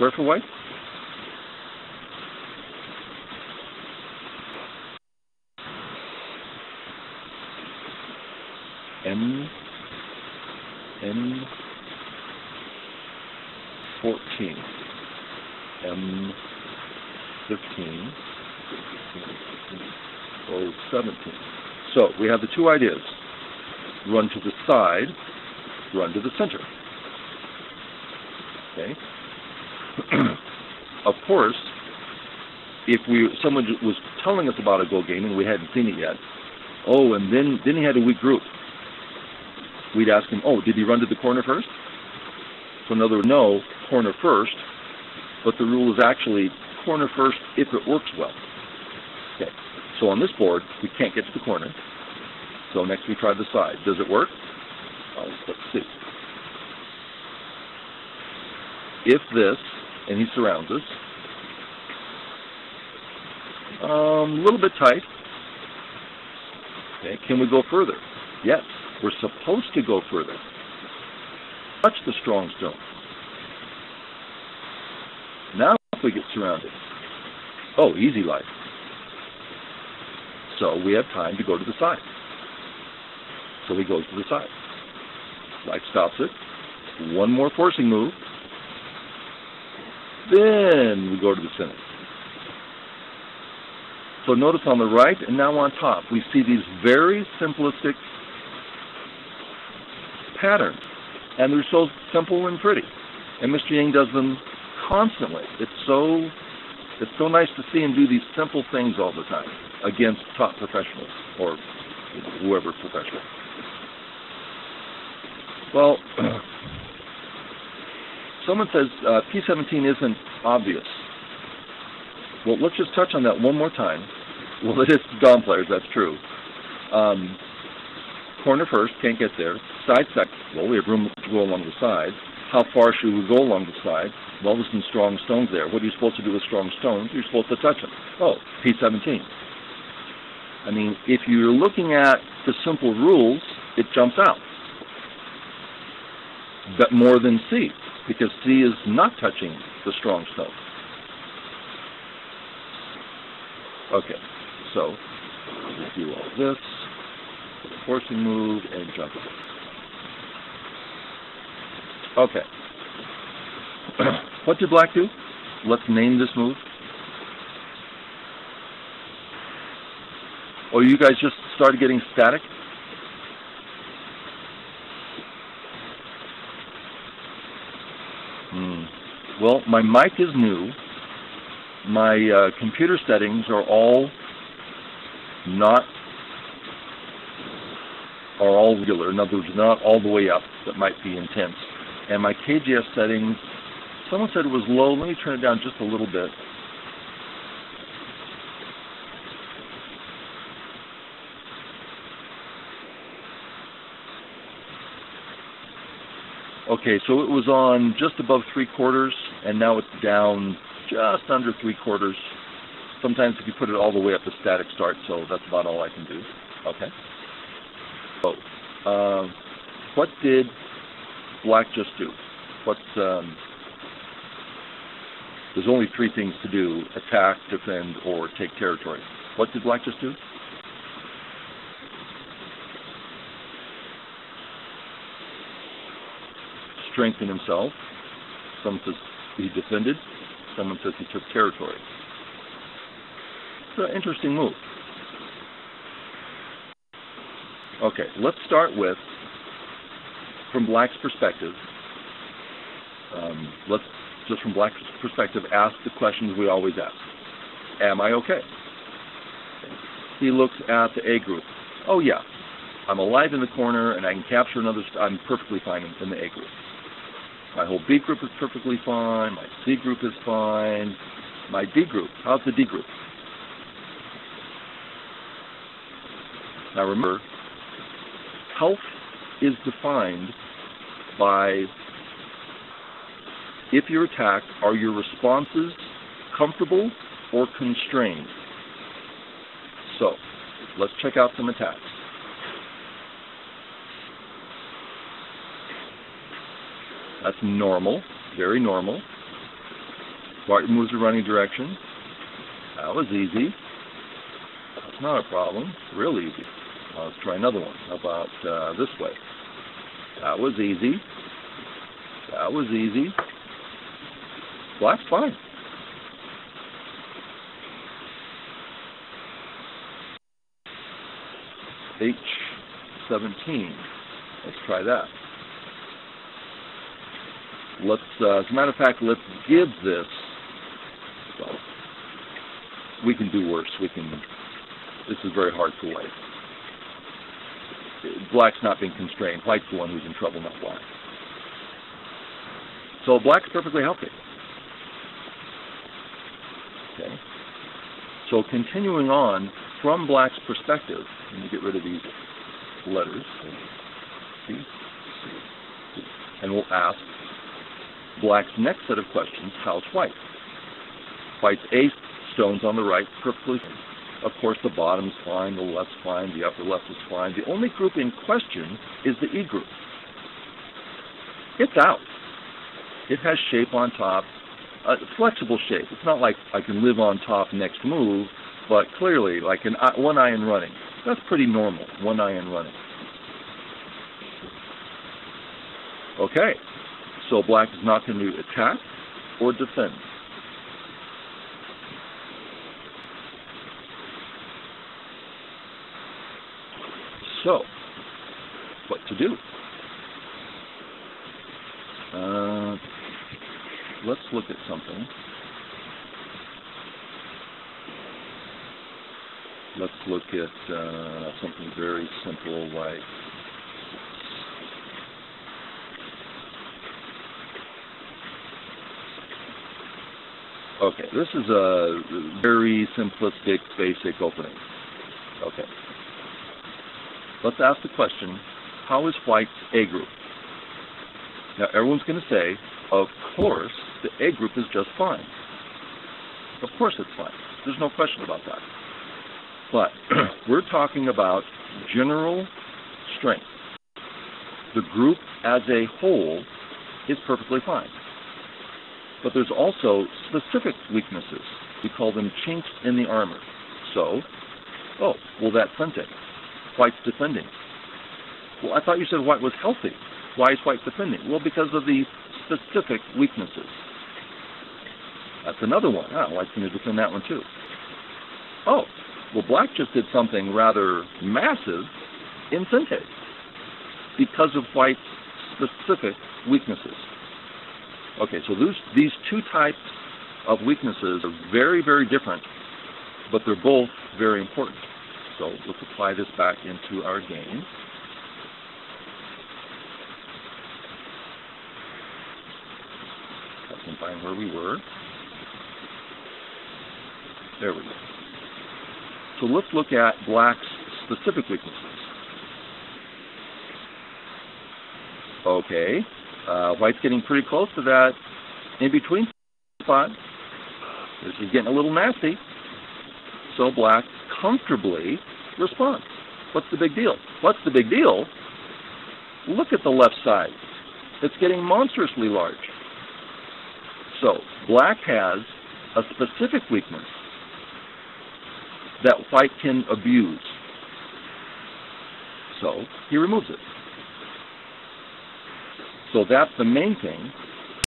square for white? M14. M15. Oh, 17. So we have the two ideas. Run to the side, run to the center. Okay. Of course, if someone was telling us about a go game and we hadn't seen it yet, oh, and then he had a weak group, we'd ask him, oh, did he run to the corner first? So in other words, no, corner first, but the rule is actually corner first if it works well. Okay. So on this board, we can't get to the corner. So next we try the side. Does it work? Let's see. If this, and he surrounds us, a little bit tight. Okay, can we go further? Yes, we're supposed to go further. Touch the strong stone. Now if we get surrounded, oh, easy life. So we have time to go to the side. So he goes to the side. Black stops it. One more forcing move. Then we go to the center. So notice on the right and now on top, we see these very simplistic patterns. And they're so simple and pretty. And Mr. Yang does them constantly. It's so nice to see him do these simple things all the time against top professionals or whoever's professional. Well, someone says P17 isn't obvious. Well, let's just touch on that one more time. Well, it is Dawn players, that's true. Corner first, can't get there. Side second, well, we have room to go along the side. How far should we go along the side? Well, there's some strong stones there. What are you supposed to do with strong stones? You're supposed to touch them. Oh, P17. I mean, if you're looking at the simple rules, it jumps out. But more than C, because C is not touching the strong stone. Okay, so we do all this, forcing move, and jump. Okay. What did black do? Let's name this move. Oh, you guys just started getting static? Well, my mic is new. My computer settings are all regular. In other words, not all the way up. That might be intense. And my KGS settings, someone said it was low. Let me turn it down just a little bit. Okay, so it was on just above 3/4, and now it's down just under 3/4. Sometimes if you put it all the way up, the static starts, so that's about all I can do. Okay. So, what did black just do? There's only three things to do: attack, defend, or take territory. What did black just do? Strengthen himself. Someone says he defended. Someone says he took territory. It's an interesting move. Okay, let's start with, from black's perspective, let's just from black's perspective ask the questions we always ask. Am I okay? He looks at the A group. Oh yeah, I'm alive in the corner and I can capture another, I'm perfectly fine in the A group. My whole B group is perfectly fine. My C group is fine. My D group, how's the D group? Now remember, health is defined by, if you're attacked, are your responses comfortable or constrained? So, let's check out some attacks. That's normal, very normal. White removes the running direction. That was easy. That's not a problem. Real easy. Let's try another one. How about this way? That was easy. That was easy. Black's fine. H17. Let's try that. Let's, as a matter of fact, let's give this, well, we can do worse. This is very hard to weigh. Black's not being constrained. White's the one who's in trouble, not black. So black's perfectly healthy. Okay. So continuing on from black's perspective, let me get rid of these letters. C, and we'll ask black's next set of questions, how's white? White's A stone's on the right, perfectly fine. Of course, the bottom's fine, the left's fine, the upper left is fine. The only group in question is the E group. It's out. It has shape on top, flexible shape. It's not like I can live on top next move, but clearly, like one iron running. That's pretty normal, one iron running. Okay, so black is not going to attack or defend. So, what to do? Let's look at something. Let's look at something very simple like okay, this is a very simplistic, basic opening. Okay. Let's ask the question, how is white's A group? Now, everyone's going to say, of course, the A group is just fine. Of course it's fine. There's no question about that. But we're talking about general strength. The group as a whole is perfectly fine. But there's also specific weaknesses. We call them chinks in the armor. So, oh, well, that's Sunday. White's defending. Well, I thought you said white was healthy. Why is white defending? Well, because of the specific weaknesses. That's another one. White's going to defend that one too. Oh, well, black just did something rather massive in Sente because of white's specific weaknesses. Okay, so these two types of weaknesses are very, very different, but they're both very important. So let's apply this back into our game. Let's find where we were. There we go. So let's look at black's specific weaknesses. Okay, white's getting pretty close to that in-between spot. This is getting a little nasty. So black comfortably responds. What's the big deal? What's the big deal? Look at the left side. It's getting monstrously large. So black has a specific weakness that white can abuse. So he removes it. So that's the main thing